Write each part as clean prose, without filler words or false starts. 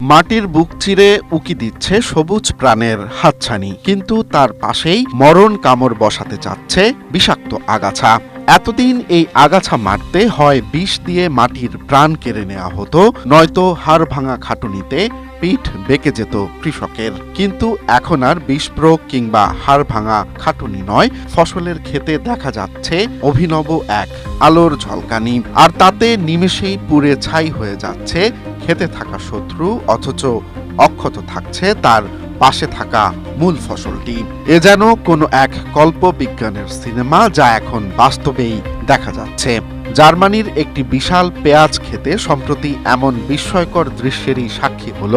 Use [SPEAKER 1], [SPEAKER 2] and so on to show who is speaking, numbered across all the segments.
[SPEAKER 1] মাটির বুক চিরে উকি দিচ্ছে সবুজ প্রাণের হাতছানি, কিন্তু তার পাশেই মরণ কামড় বসাতে চাচ্ছে বিষাক্ত আগাছা। এতদিন এই আগাছা মারতে হয় বিষ দিয়ে মাটির প্রাণ কেড়ে নেওয়া হতো, নয়তো হাড় ভাঙা খাটুনিতে পিঠ বেঁকে যেত কৃষকের। কিন্তু এখন আর বিষ প্রয়োগ কিংবা হাড় ভাঙা খাটুনি নয়, ফসলের ক্ষেতে দেখা যাচ্ছে অভিনব এক আলোর ঝলকানি, আর তাতে নিমেষেই পুড়ে ছাই হয়ে যাচ্ছে খেতে থাকা শত্রু, অথচ অক্ষত থাকছে তার পাশে থাকা মূল ফসলটি। এ যেন কোনো এক কল্পবিজ্ঞানের সিনেমা, যা এখন বাস্তবেই দেখা যাচ্ছে। জার্মানির একটি বিশাল পেঁয়াজ খেতে সম্প্রতি এমন বিস্ময়কর দৃশ্যেরই সাক্ষী হল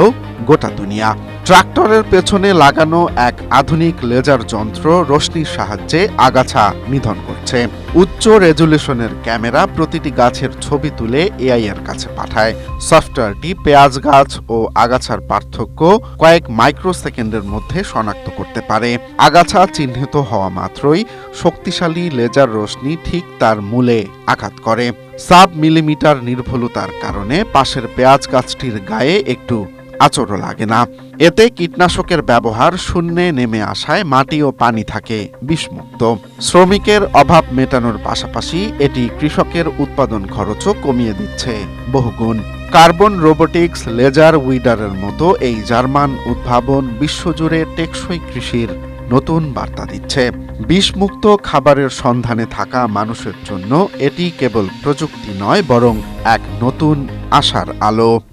[SPEAKER 1] গোটা দুনিয়া। ট্রাক্টরের পেছনে লাগানো এক আধুনিক লেজার যন্ত্র রশ্মির সাহায্যে আগাছা নিধন করছে। উচ্চ রেজুলেশনের ক্যামেরা প্রতিটি গাছের ছবি তুলে এআই এর কাছে পাঠায়। সফটওয়্যারটি পেঁয়াজ গাছ ও আগাছার পার্থক্য কয়েক মাইক্রোসেকেন্ডের মধ্যে শনাক্ত করতে পারে। আগাছা চিহ্নিত হওয়া মাত্রই শক্তিশালী লেজার রশ্মি ঠিক তার মূলে আঘাত করে। সাব মিলিমিটার নির্ভুলতার কারণে পাশের পেঁয়াজ গাছটির গায়ে একটু আঁচড়ও লাগে না। এতে কীটনাশকের ব্যবহার শূন্যে নেমে আসায় মাটি ও পানি থাকে বিষমুক্ত। শ্রমিকের অভাব মেটানোর পাশাপাশি এটি কৃষকের উৎপাদন খরচও কমিয়ে দিচ্ছে বহুগুণ। কার্বন রোবোটিক্স, লেজার উইডারের মতো এই জার্মান উদ্ভাবন বিশ্বজুড়ে টেকসই কৃষির নতুন বার্তা দিচ্ছে। বিষমুক্ত খাবারের সন্ধানে থাকা মানুষের জন্য এটি কেবল প্রযুক্তি নয়, বরং এক নতুন আশার আলো।